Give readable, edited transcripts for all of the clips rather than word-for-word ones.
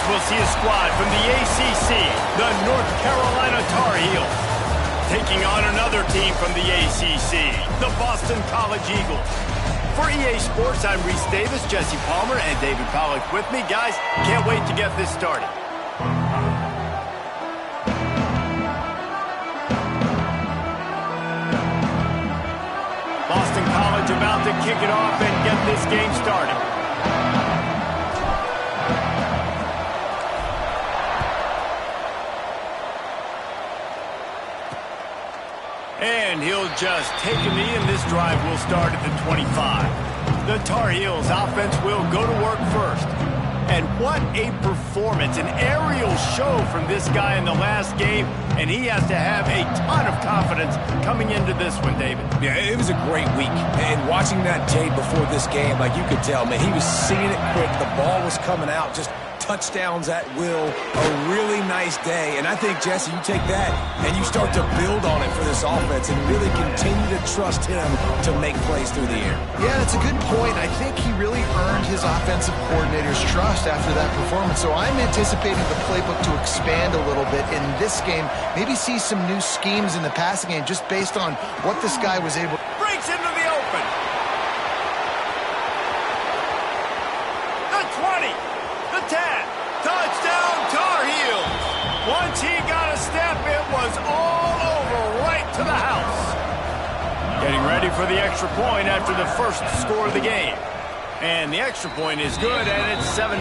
we'll see a squad from the ACC, the North Carolina Tar Heels, taking on another team from the ACC, the Boston College Eagles. For EA Sports, I'm Reese Davis, Jesse Palmer, and David Pollack with me. Guys, can't wait to get this started. Boston College about to kick it off and get this game started. And he'll just take a knee, and this drive will start at the 25. The Tar Heels offense will go to work first. And what a performance, an aerial show from this guy in the last game, and he has to have a ton of confidence coming into this one, David. Yeah, it was a great week. And watching that tape before this game, like you could tell, man, he was seeing it quick. The ball was coming out, just touchdowns at will. A really nice day. And I think, Jesse, you take that and you start to build on it for this offense and really continue to trust him to make plays through the air. Yeah, that's a good point. I think he really earned his offensive coordinator's trust after that performance. So I'm anticipating the playbook to expand a little bit in this game. Maybe see some new schemes in the passing game just based on what this guy was able to. Breaks into the open. The 20. The 10. Touchdown, Tar Heels. Once he got a step, it was all over right to the house. Getting ready for the extra point after the first score of the game. And the extra point is good, and it's 7-0.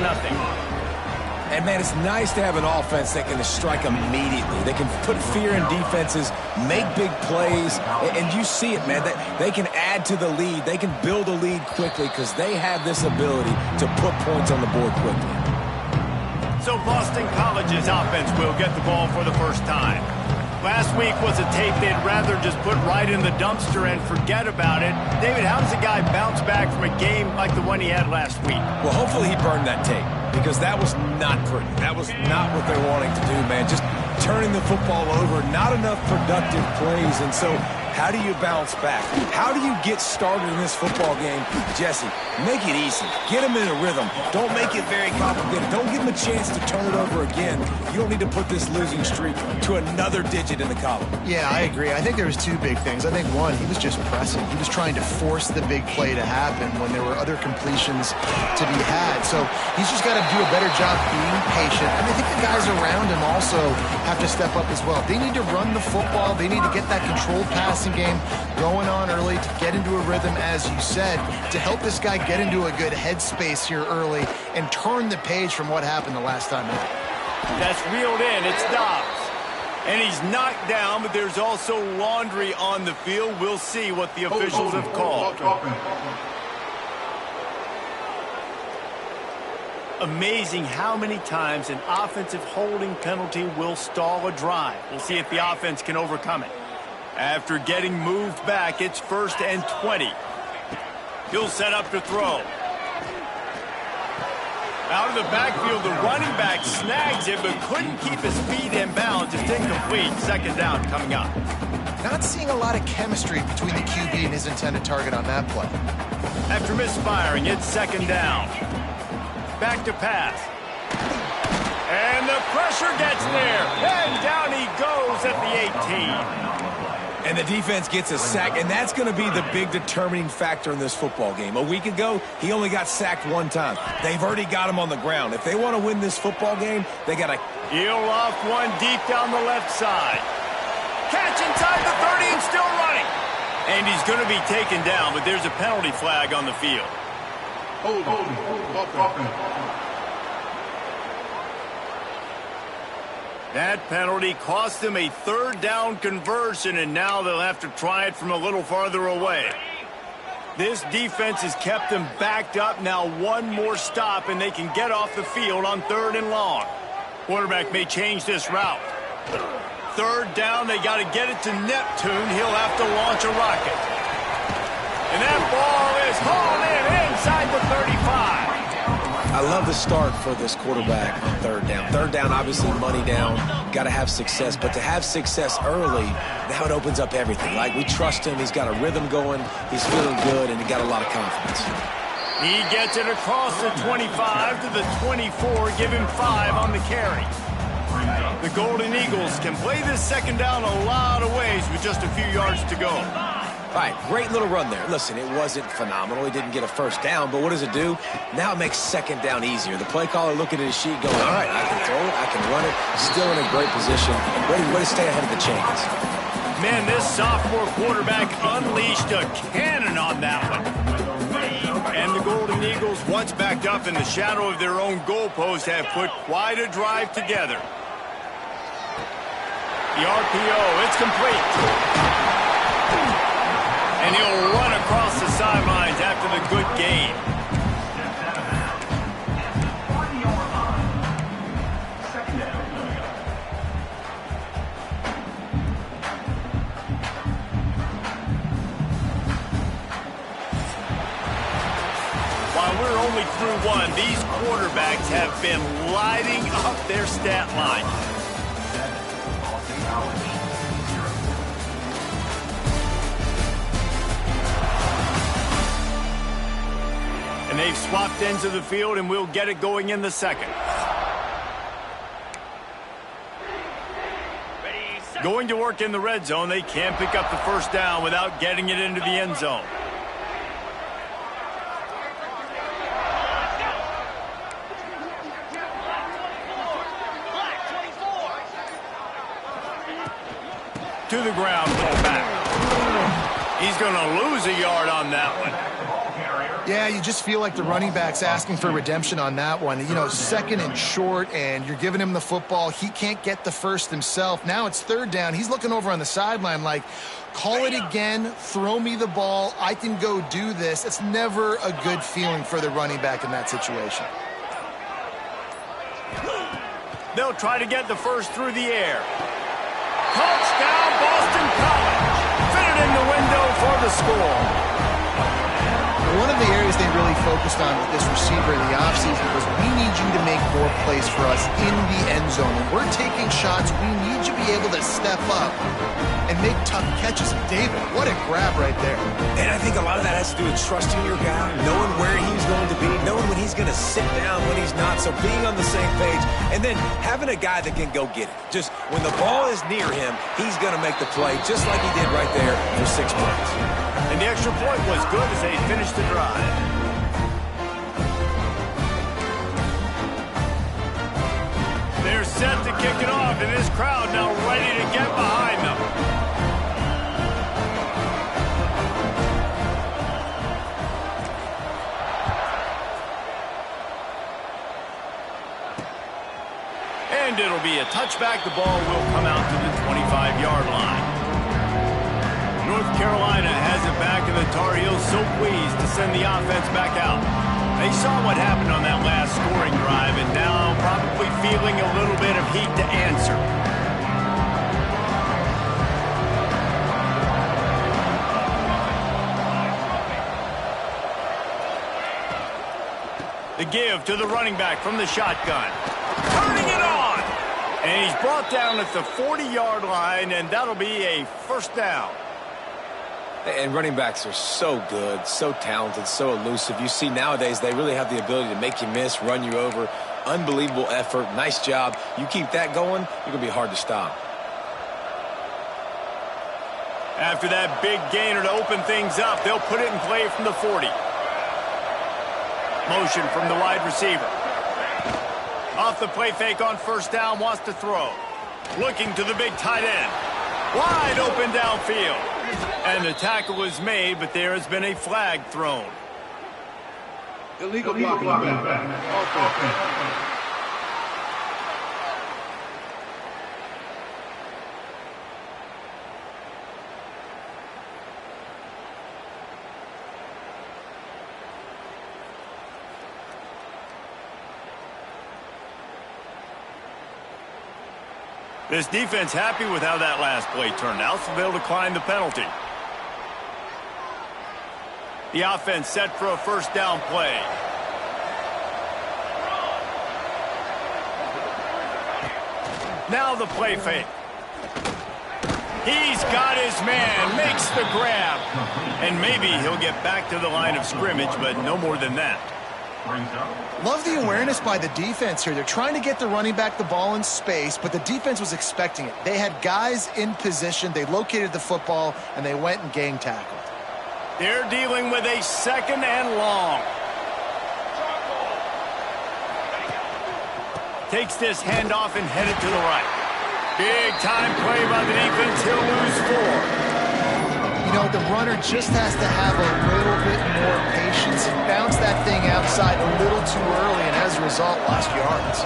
And, man, it's nice to have an offense that can strike immediately. They can put fear in defenses, make big plays, and you see it, man. They can add to the lead. They can build a lead quickly because they have this ability to put points on the board quickly. So Boston College's offense will get the ball for the first time. Last week was a tape they'd rather just put right in the dumpster and forget about it. David, how does a guy bounce back from a game like the one he had last week? Well, hopefully he burned that tape because that was not pretty. That was not what they're wanting to do, man. Just turning the football over, not enough productive plays. And so how do you bounce back? How do you get started in this football game? Jesse, make it easy. Get him in a rhythm. Don't make it very complicated. Don't give him a chance to turn it over again. You don't need to put this losing streak to another digit in the column. Yeah, I agree. I think there was two big things. I think, one, he was just pressing. He was trying to force the big play to happen when there were other completions to be had. So he's just got to do a better job being patient. And I think the guys around him also have to step up as well. They need to run the football. They need to get that controlled passing game going on early to get into a rhythm, as you said, to help this guy get into a good headspace here early and turn the page from what happened the last time out. That's reeled in. It's Dobbs. And he's knocked down, but there's also laundry on the field. We'll see what the officials have called. Amazing how many times an offensive holding penalty will stall a drive. We'll see if the offense can overcome it. After getting moved back, it's 1st and 20. He'll set up to throw. Out of the backfield, the running back snags it, but couldn't keep his feet in bounds. It's incomplete. 2nd down coming up. Not seeing a lot of chemistry between the QB and his intended target on that play. After misfiring, it's 2nd down. Back to pass. And the pressure gets there. And down he goes at the 18. And the defense gets a sack, and that's going to be the big determining factor in this football game. A week ago, he only got sacked one time. They've already got him on the ground. If they want to win this football game, they got to heel off one deep down the left side. Catch inside the 30 and still running. And he's going to be taken down, but there's a penalty flag on the field. Hold on. That penalty cost them a 3rd down conversion, and now they'll have to try it from a little farther away. This defense has kept them backed up. Now one more stop, and they can get off the field on 3rd and long. Quarterback may change this route. 3rd down, they got to get it to Neptune. He'll have to launch a rocket. And that ball is hauled in inside the 35. I love the start for this quarterback on 3rd down. 3rd down, obviously money down, got to have success. But to have success early, now it opens up everything. Like, we trust him. He's got a rhythm going. He's feeling good, and he got a lot of confidence. He gets it across the 25 to the 24, give him 5 on the carry. The Golden Eagles can play this second down a lot of ways with just a few yards to go. All right, great little run there. Listen, it wasn't phenomenal. He didn't get a first down, but what does it do? Now it makes second down easier. The play caller looking at his sheet going, all right, I can throw it, I can run it, still in a great position, ready to stay ahead of the chains. Man, this sophomore quarterback unleashed a cannon on that one. And the Golden Eagles, once backed up in the shadow of their own goalpost, have put quite a drive together. The RPO, it's complete. And he'll run across the sidelines after the good gain. While we're only through one, these quarterbacks have been lighting up their stat line. And they've swapped ends of the field, and we'll get it going in the second. Going to work in the red zone, they can't pick up the first down without getting it into the end zone. To the ground, pull back. He's going to lose a yard on that one. Yeah, you just feel like the running back's asking for redemption on that one. You know, second and short, and you're giving him the football. He can't get the first himself. Now it's third down. He's looking over on the sideline like, call it again, throw me the ball, I can go do this. It's never a good feeling for the running back in that situation. They'll try to get the first through the air. Touchdown, Boston College. Fit it in the window for the score. One of the areas they really focused on with this receiver in the offseason was we need you to make more plays for us in the end zone. When we're taking shots, we need you to be able to step up and make tough catches. David, what a grab right there. And I think a lot of that has to do with trusting your guy, knowing where he's going to be, knowing when he's going to sit down, when he's not, so being on the same page, and then having a guy that can go get it. Just when the ball is near him, he's going to make the play, just like he did right there for 6 points. And the extra point was good as they finished the drive. They're set to kick it off, and this crowd now ready to get behind them. And it'll be a touchback. The ball will come out to the 25-yard line. North Carolina has it back, and the Tar Heels so pleased to send the offense back out. They saw what happened on that last scoring drive, and now probably feeling a little bit of heat to answer. The give to the running back from the shotgun. Turning it on! And he's brought down at the 40-yard line, and that'll be a first down. And running backs are so good, so talented, so elusive. You see nowadays they really have the ability to make you miss, run you over. Unbelievable effort. Nice job. You keep that going, you're going to be hard to stop. After that big gainer to open things up, they'll put it in play from the 40. Motion from the wide receiver. Off the play fake on first down, wants to throw. Looking to the big tight end. Wide open downfield. And the tackle is made, but there has been a flag thrown. Illegal blocking. Offense. This defense happy with how that last play turned out, so they'll decline the penalty. The offense set for a first down play. Now the play fake. He's got his man, makes the grab. And maybe he'll get back to the line of scrimmage, but no more than that. Love the awareness by the defense here. They're trying to get the running back the ball in space, but the defense was expecting it. They had guys in position. They located the football, and they went and gang tackled. They're dealing with a 2nd and long. Takes this handoff and headed to the right. Big time play by the defense. He'll lose 4. You know, the runner just has to have a little bit more patience and bounce that thing outside a little too early, and as a result, lost yards.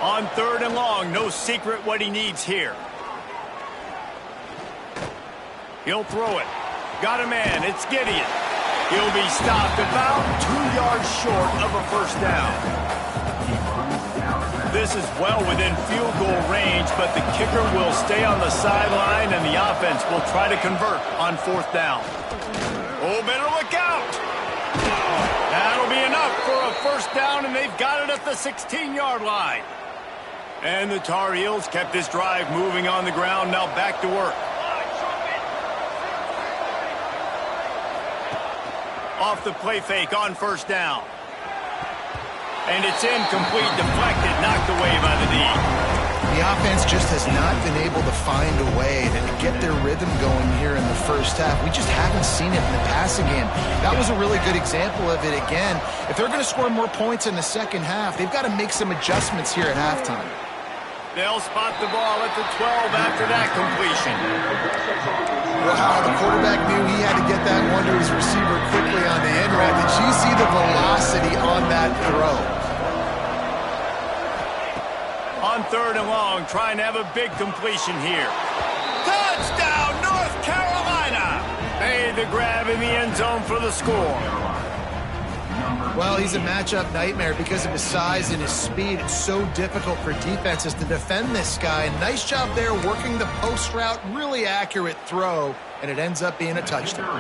On 3rd and long, no secret what he needs here. He'll throw it. Got a man. It's Gideon. He'll be stopped about 2 yards short of a 1st down. This is well within field goal range, but the kicker will stay on the sideline, and the offense will try to convert on 4th down. Oh, better look out. That'll be enough for a 1st down, and they've got it at the 16-yard line. And the Tar Heels kept this drive moving on the ground. Now back to work. Off the play fake on 1st down. And it's incomplete, deflected, knocked away by the D. The offense just has not been able to find a way to get their rhythm going here in the 1st half. We just haven't seen it in the passing game. That was a really good example of it again. If they're going to score more points in the 2nd half, they've got to make some adjustments here at halftime. They'll spot the ball at the 12 after that completion. Wow, the quarterback knew he had to get that one to his receiver quickly on the end route. Did you see the velocity on that throw? On 3rd and long, trying to have a big completion here. Touchdown, North Carolina! Made the grab in the end zone for the score. Well, he's a matchup nightmare because of his size and his speed. It's so difficult for defenses to defend this guy. Nice job there working the post route, really accurate throw, and it ends up being a touchdown.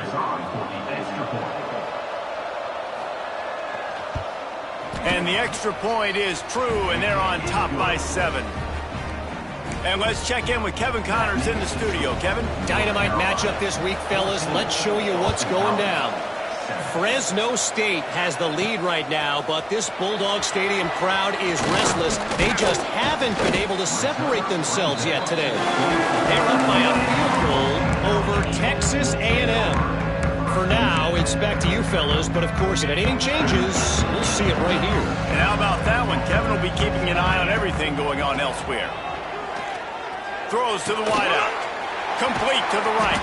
And the extra point is true, and they're on top by 7. And let's check in with Kevin Connors in the studio. Kevin? Dynamite matchup this week, fellas. Let's show you what's going down. Fresno State has the lead right now, but this Bulldog Stadium crowd is restless. They just haven't been able to separate themselves yet today. They're up by a field goal over Texas A&M. For now, it's back to you fellas, but of course, if anything changes, we'll see it right here. And how about that one? Kevin will be keeping an eye on everything going on elsewhere. Throws to the wideout. Complete to the right.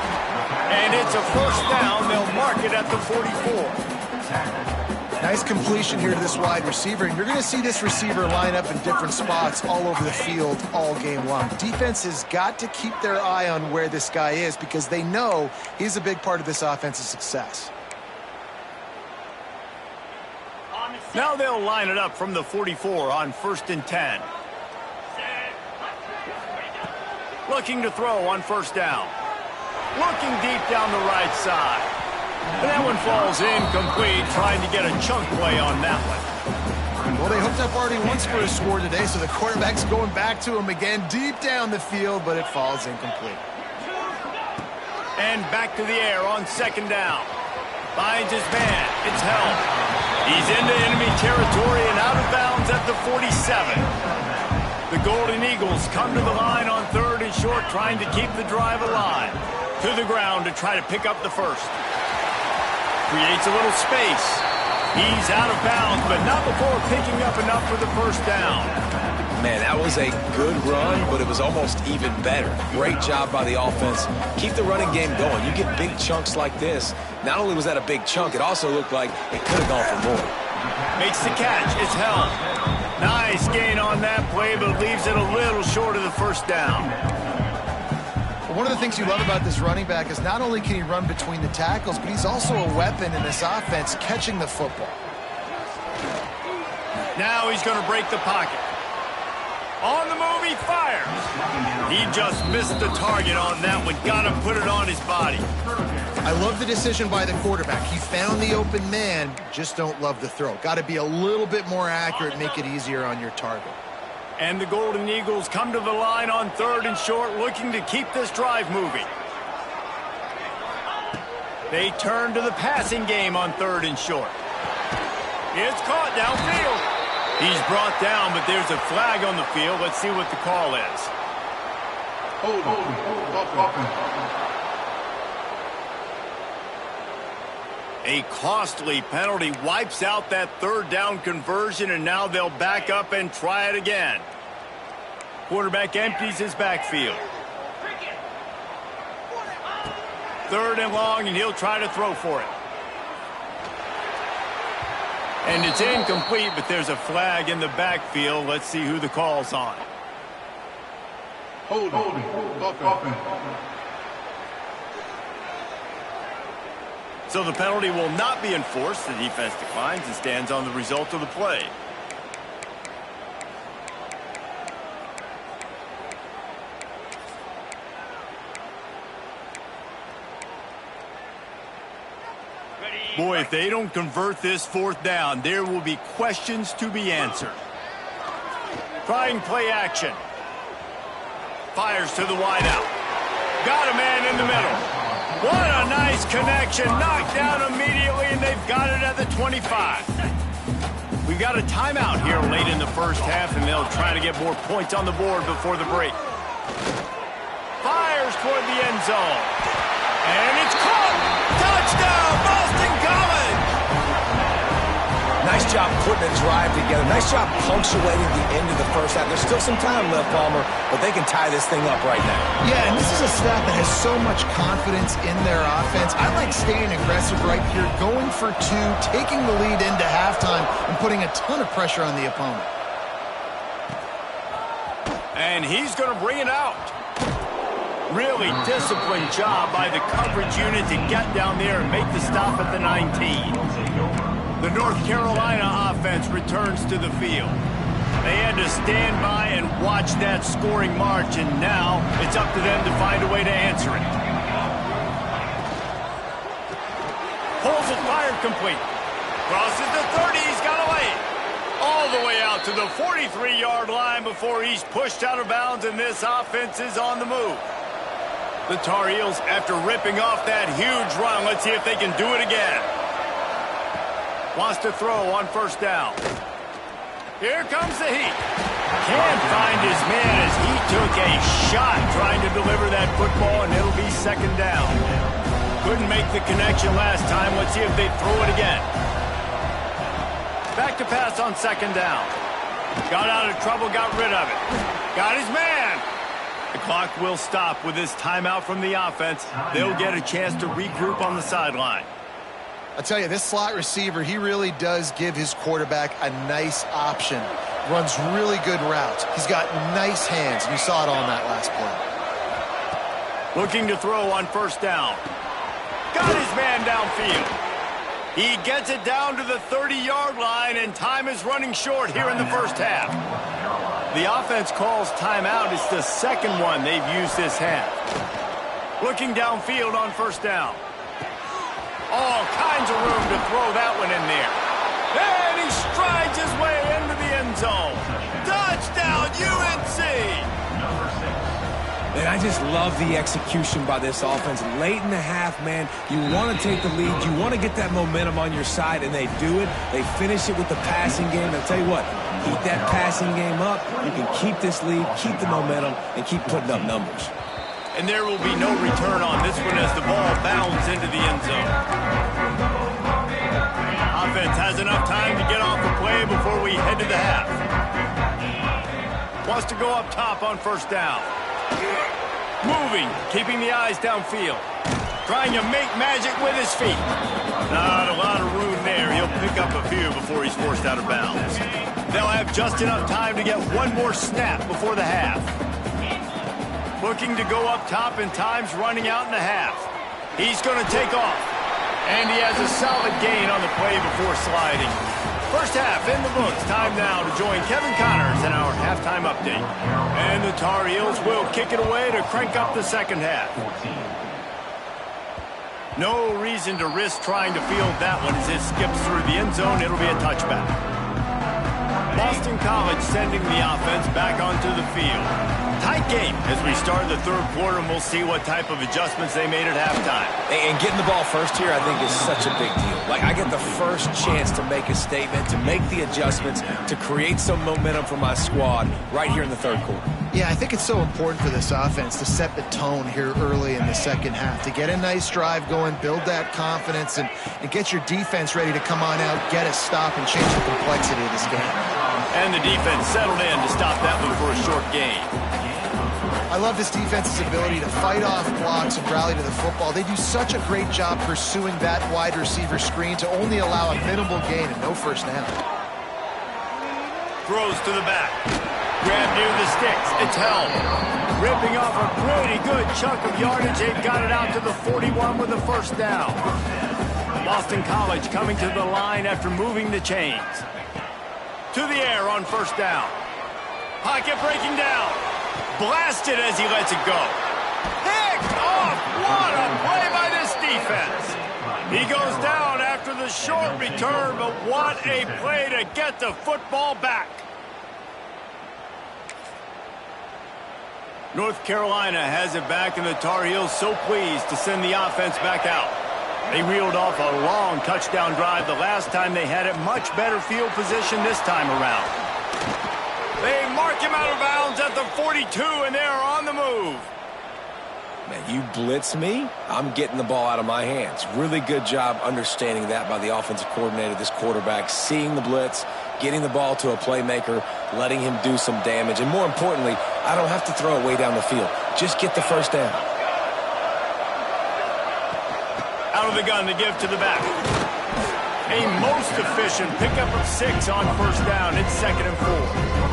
And it's a 1st down. They'll mark it at the 44. Nice completion here to this wide receiver. And you're going to see this receiver line up in different spots all over the field all game long. Defense has got to keep their eye on where this guy is because they know he's a big part of this offense's success. Now they'll line it up from the 44 on 1st and 10. Looking to throw on 1st down. Looking deep down the right side. And that one falls incomplete, trying to get a chunk play on that one. Well, they hooked up already once for a score today, so the quarterback's going back to him again deep down the field, but it falls incomplete. And back to the air on 2nd down. Finds his man. It's held. He's into enemy territory and out of bounds at the 47. The Golden Eagles come to the line on 3rd and short, trying to keep the drive alive. To the ground to try to pick up the 1st. Creates a little space. He's out of bounds, but not before picking up enough for the 1st down. Man, that was a good run, but it was almost even better. Great job by the offense. Keep the running game going. You get big chunks like this. Not only was that a big chunk, it also looked like it could have gone for more. Makes the catch. It's held. Nice gain on that play, but leaves it a little short of the 1st down. One of the things you love about this running back is not only can he run between the tackles, but he's also a weapon in this offense catching the football. Now he's going to break the pocket. On the move, he fires. He just missed the target on that one. Got to put it on his body. I love the decision by the quarterback. He found the open man, just don't love the throw. Got to be a little bit more accurate, make it easier on your target. And the Golden Eagles come to the line on 3rd and short, looking to keep this drive moving. They turn to the passing game on 3rd and short. It's caught downfield. He's brought down, but there's a flag on the field. Let's see what the call is. A costly penalty wipes out that 3rd down conversion, and now they'll back up and try it again. Quarterback empties his backfield. 3rd and long, and he'll try to throw for it. And it's incomplete, but there's a flag in the backfield. Let's see who the call's on. So the penalty will not be enforced. The defense declines and stands on the result of the play. Boy, if they don't convert this 4th down, there will be questions to be answered. Trying play action. Fires to the wideout. Got a man in the middle. What a nice connection. Knocked down immediately, and they've got it at the 25. We've got a timeout here late in the 1st half, and they'll try to get more points on the board before the break. Fires toward the end zone. And it's caught. Touchdown, Boston College. Nice job putting a drive together. Nice job punctuating the end of the 1st half. There's still some time left, Palmer, but they can tie this thing up right now. Yeah, and this is a staff that has so much confidence in their offense. I like staying aggressive right here, going for 2, taking the lead into halftime, and putting a ton of pressure on the opponent. And he's going to bring it out. Really disciplined job by the coverage unit to get down there and make the stop at the 19. The North Carolina offense returns to the field. They had to stand by and watch that scoring march, and now it's up to them to find a way to answer it. Pulls it, fired complete. Crosses the 30, he's got a lane. All the way out to the 43-yard line before he's pushed out of bounds, and this offense is on the move. The Tar Heels, after ripping off that huge run, let's see if they can do it again. Wants to throw on 1st down. Here comes the heat. Can't find his man as he took a shot trying to deliver that football, and it'll be 2nd down. Couldn't make the connection last time. Let's see if they throw it again. Back to pass on 2nd down. Got out of trouble, got rid of it. Got his man. The clock will stop with this timeout from the offense. They'll get a chance to regroup on the sideline. I tell you, this slot receiver, he really does give his quarterback a nice option. Runs really good routes. He's got nice hands, and you saw it on that last play. Looking to throw on 1st down. Got his man downfield. He gets it down to the 30-yard line, and time is running short here in the 1st half. The offense calls timeout. It's the 2nd one they've used this half. Looking downfield on 1st down. All kinds of room to throw that one in there. And he strides his way into the end zone. Touchdown, UNC! Man, I just love the execution by this offense. Late in the half, man, you want to take the lead. You want to get that momentum on your side, and they do it. They finish it with the passing game. I'll tell you what, keep that passing game up. You can keep this lead, keep the momentum, and keep putting up numbers. And there will be no return on this one as the ball bounds into the end zone. Offense has enough time to get off the play before we head to the half. Wants to go up top on 1st down. Moving, keeping the eyes downfield. Trying to make magic with his feet. Not a lot of room there. He'll pick up a few before he's forced out of bounds. They'll have just enough time to get one more snap before the half. Looking to go up top, and time's running out in the half. He's going to take off. And he has a solid gain on the play before sliding. 1st half in the books. Time now to join Kevin Connors in our halftime update. And the Tar Heels will kick it away to crank up the 2nd half. No reason to risk trying to field that one as it skips through the end zone. It'll be a touchback. Boston Boston College sending the offense back onto the field. Tight game as we start the third quarter, and we'll see what type of adjustments they made at halftime. And getting the ball first here, I think, is such a big deal. Like, I get the first chance to make a statement, to make the adjustments, to create some momentum for my squad right here in the third quarter. Yeah, I think it's so important for this offense to set the tone here early in the second half, to get a nice drive going, build that confidence, and get your defense ready to come on out, get a stop, and change the complexity of this game. And the defense settled in to stop that one for a short gain. I love this defense's ability to fight off blocks and rally to the football. They do such a great job pursuing that wide receiver screen to only allow a minimal gain and no first down. Throws to the back. Grab near the sticks. It's held. Ripping off a pretty good chunk of yardage. They've got it out to the 41 with a first down. Boston College coming to the line after moving the chains. To the air on first down. Pocket breaking down. Blasted as he lets it go. Picked off. What a play by this defense. He goes down after the short return, but what a play to get the football back. North Carolina has it back, and the Tar Heels so pleased to send the offense back out. They reeled off a long touchdown drive the last time they had it. Much better field position this time around. They mark him out of bounds at the 42, and they are on the move. Man, you blitz me, I'm getting the ball out of my hands. Really good job understanding that by the offensive coordinator, this quarterback, seeing the blitz, getting the ball to a playmaker, letting him do some damage. And more importantly, I don't have to throw it way down the field. Just get the first down. Out of the gun to give to the back. A most efficient pickup of 6 on first down. It's 2nd and 4.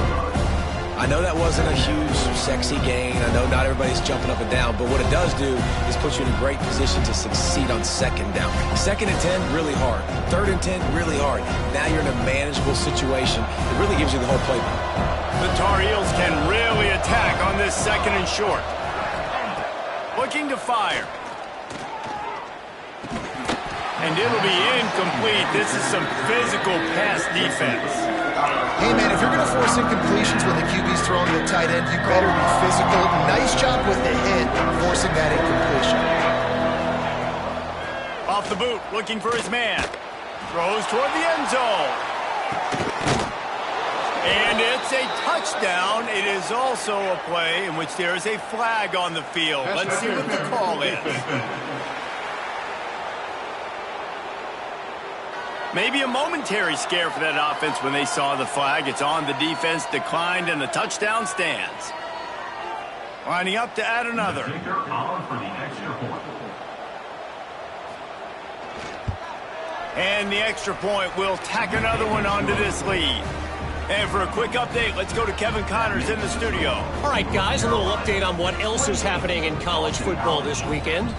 I know that wasn't a huge, sexy gain. I know not everybody's jumping up and down, but what it does do is put you in a great position to succeed on 2nd down. 2nd and 10, really hard. 3rd and 10, really hard. Now you're in a manageable situation. It really gives you the whole playbook. The Tar Heels can really attack on this 2nd and short. Looking to fire. And it'll be incomplete. This is some physical pass defense. Hey, man, if you're going to force incompletions when the QB's throwing to the tight end, you better be physical. Nice job with the hit, forcing that incompletion. Off the boot, looking for his man. Throws toward the end zone. And it's a touchdown. It is also a play in which there is a flag on the field. Let's see what the call is. Maybe a momentary scare for that offense when they saw the flag. It's on, the defense declined, and the touchdown stands. Lining up to add another. And the extra point will tack another one onto this lead. And for a quick update, let's go to Kevin Connors in the studio. All right, guys, a little update on what else is happening in college football this weekend.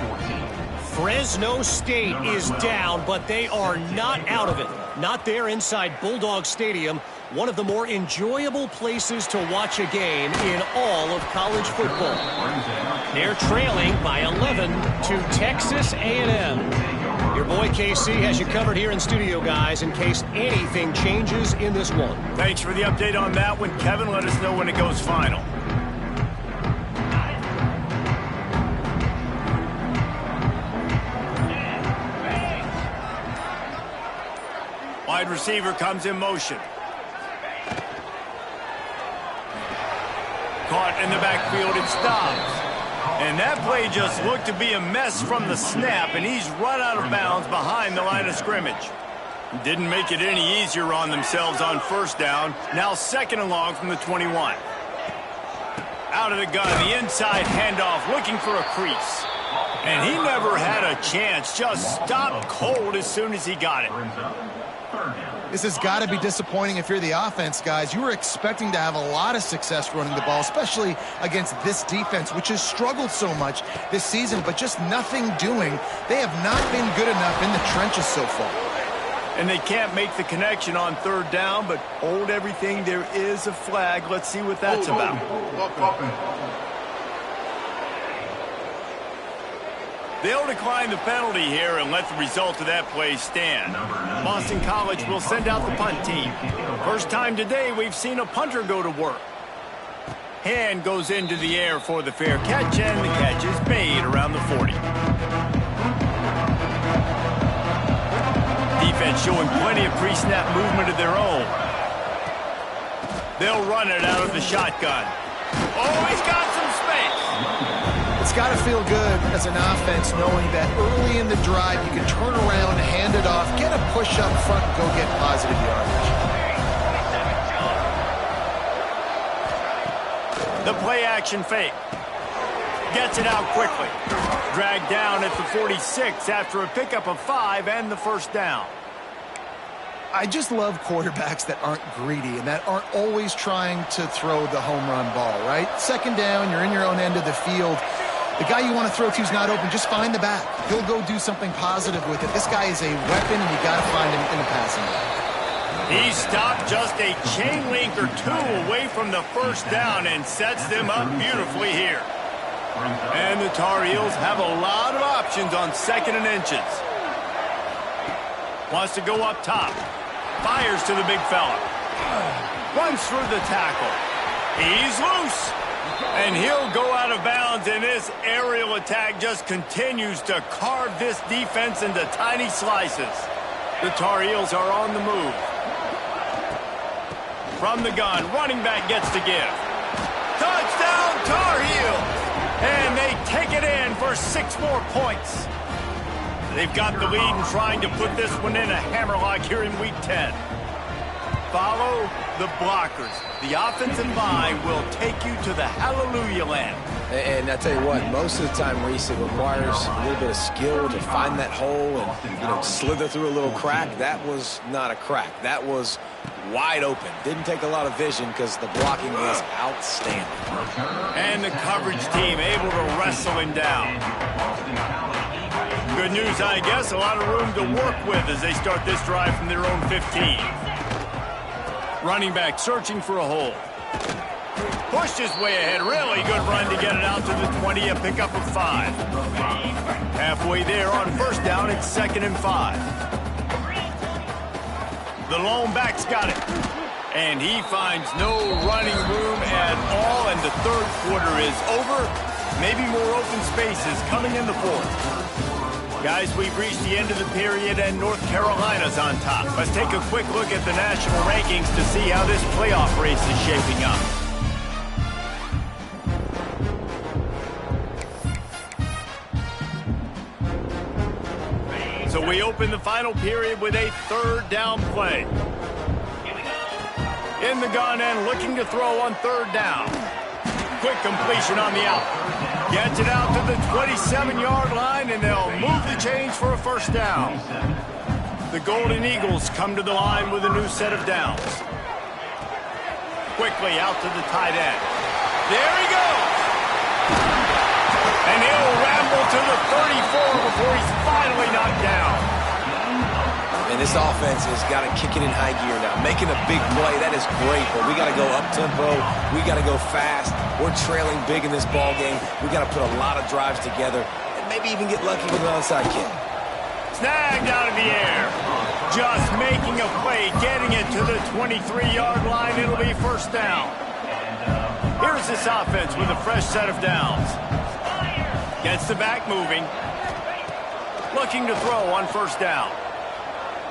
Fresno State is down, but they are not out of it. Not there inside Bulldog Stadium, one of the more enjoyable places to watch a game in all of college football. They're trailing by 11 to Texas A&M. Your boy KC has you covered here in studio, guys, in case anything changes in this one. Thanks for the update on that one, Kevin. Let us know when it goes final. Wide receiver comes in motion. Caught in the backfield, it stops. And that play just looked to be a mess from the snap, and he's run out of bounds behind the line of scrimmage. Didn't make it any easier on themselves on first down. Now 2nd and long from the 21. Out of the gun, the inside handoff, looking for a crease. And he never had a chance, just stopped cold as soon as he got it. This has got to be disappointing if you're the offense, guys. You were expecting to have a lot of success running the ball, especially against this defense, which has struggled so much this season, but just nothing doing. They have not been good enough in the trenches so far. And they can't make the connection on 3rd down, but hold everything. There is a flag. Let's see what that's about. They'll decline the penalty here and let the result of that play stand. Boston College will send out the punt team. First time today we've seen a punter go to work. Hand goes into the air for the fair catch, and the catch is made around the 40. Defense showing plenty of pre-snap movement of their own. They'll run it out of the shotgun. Oh, he's got some space. It's got to feel good as an offense knowing that early in the drive you can turn around, hand it off, get a push up front, and go get positive yardage. The play action fake. Gets it out quickly. Dragged down at the 46 after a pickup of 5 and the first down. I just love quarterbacks that aren't greedy and that aren't always trying to throw the home run ball, right? Second down, you're in your own end of the field. The guy you want to throw to is not open. Just find the back. He'll go do something positive with it. This guy is a weapon, and you got to find him in the passing game. He stopped just a chain link or two away from the first down and sets them up beautifully here. And the Tar Heels have a lot of options on 2nd and inches. Wants to go up top. Fires to the big fella. Runs through the tackle. He's loose. And he'll go out of bounds, and this aerial attack just continues to carve this defense into tiny slices. The Tar Heels are on the move. From the gun, running back gets to give. Touchdown, Tar Heels! And they take it in for 6 more points. They've got the lead and trying to put this one in a hammerlock here in Week 10. Follow the blockers. The offensive line will take you to the hallelujah land. And I tell you what, most of the time, Reese, it requires a little bit of skill to find that hole and, slither through a little crack. That was not a crack. That was wide open. Didn't take a lot of vision because the blocking was outstanding. And the coverage team able to wrestle him down. Good news, I guess, a lot of room to work with as they start this drive from their own 15. Running back searching for a hole. Pushed his way ahead. Really good run to get it out to the 20, a pickup of 5. Halfway there on first down, it's 2nd and 5. The lone back's got it. And he finds no running room at all, and the third quarter is over. Maybe more open spaces coming in the fourth. Guys, we've reached the end of the period, and North Carolina's on top. Let's take a quick look at the national rankings to see how this playoff race is shaping up. So we open the final period with a 3rd down play. In the gun and looking to throw on 3rd down. Quick completion on the out. Gets it out to the 27-yard line, and they'll move the chains for a first down. The Golden Eagles come to the line with a new set of downs. Quickly out to the tight end. There he goes! And he'll ramble to the 34 before he's finally knocked down. And this offense has got to kick it in high gear now. Making a big play, that is great, but we got to go up-tempo. We got to go fast. We're trailing big in this ball game. We got to put a lot of drives together and maybe even get lucky with an onside kick. Snagged out of the air. Just making a play, getting it to the 23-yard line. It'll be first down. Here's this offense with a fresh set of downs. Gets the back moving. Looking to throw on first down.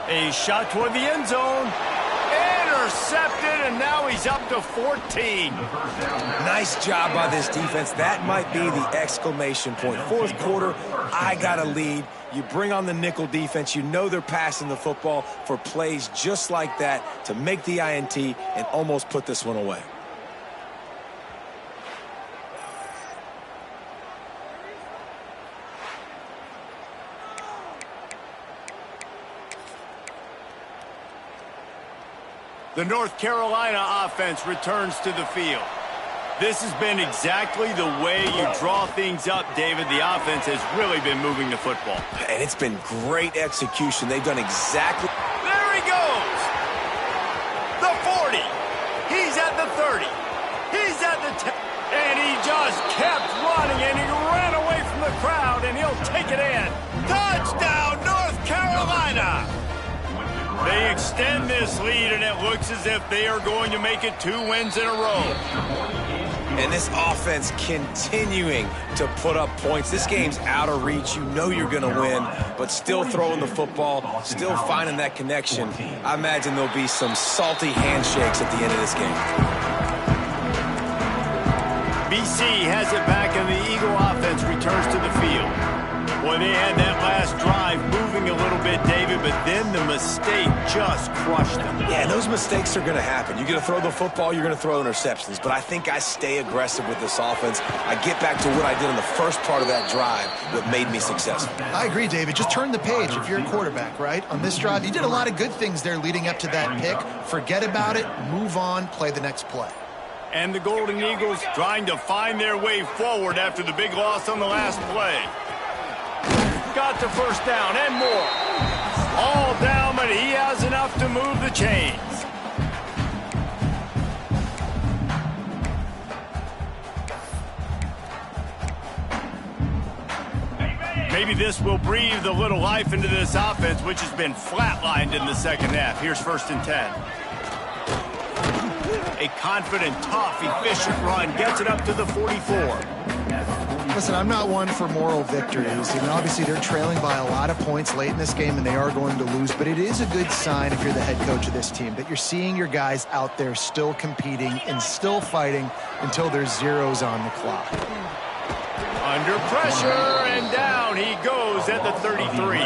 A shot toward the end zone. Intercepted, and now he's up to 14. Nice job by this defense. That might be the exclamation point. Fourth quarter, I got a lead. You bring on the nickel defense. You know they're passing the football for plays just like that to make the INT and almost put this one away. The North Carolina offense returns to the field. This has been exactly the way you draw things up, David. The offense has really been moving the football. And it's been great execution. They've done exactly... There he goes! The 40. He's at the 30. He's at the 10. And he just kept running, and he ran away from the the crowd, and he'll take it in. Touchdown, North Carolina! They extend this lead, and it looks as if they are going to make it 2 wins in a row. And this offense continuing to put up points. This game's out of reach. You know you're going to win, but still throwing the football, still finding that connection. I imagine there'll be some salty handshakes at the end of this game. BC has it back, and the Eagle offense returns to the field. Well, they had that last drive moving a little bit, David, but then the mistake just crushed them. Yeah, and those mistakes are going to happen. You're going to throw the football, you're going to throw interceptions, but I think I stay aggressive with this offense. I get back to what I did in the first part of that drive that made me successful. I agree, David. Just turn the page if you're a quarterback, right? On this drive, you did a lot of good things there leading up to that pick. Forget about it, move on, play the next play. And the Golden Eagles trying to find their way forward after the big loss on the last play. Got the first down and more. All down, but he has enough to move the chains. Maybe this will breathe a little life into this offense, which has been flatlined in the second half. Here's 1st and 10. A confident, tough, efficient run gets it up to the 44. Listen, I'm not one for moral victories. I mean, obviously, they're trailing by a lot of points late in this game, and they are going to lose. But it is a good sign if you're the head coach of this team that you're seeing your guys out there still competing and still fighting until there's zeros on the clock. Under pressure, and down he goes at the 33.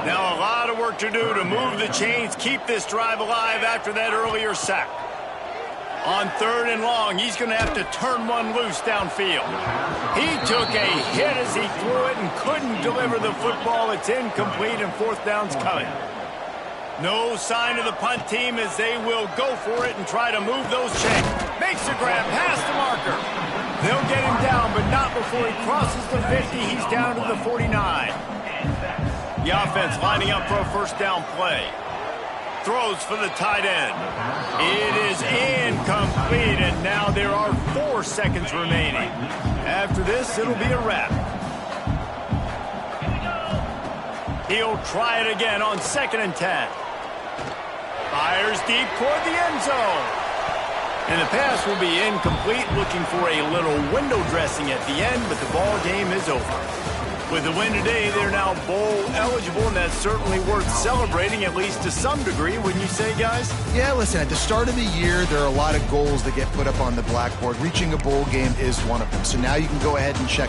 Now a lot of work to do to move the chains, keep this drive alive after that earlier sack. On 3rd and long, he's going to have to turn one loose downfield. He took a hit as he threw it and couldn't deliver the football. It's incomplete, and 4th down's coming. No sign of the punt team as they will go for it and try to move those chains. Makes a grab past the marker. They'll get him down, but not before he crosses the 50. He's down to the 49. The offense lining up for a 1st down play. Throws for the tight end. It is incomplete, and now there are 4 seconds remaining. After this, it'll be a wrap. He'll try it again on 2nd and 10. Fires deep toward the end zone. And the pass will be incomplete, looking for a little window dressing at the end, but the ball game is over. With the win today, they're now bowl eligible, and that's certainly worth celebrating, at least to some degree, wouldn't you say, guys? Yeah, listen, at the start of the year, there are a lot of goals that get put up on the blackboard. Reaching a bowl game is one of them. So now you can go ahead and check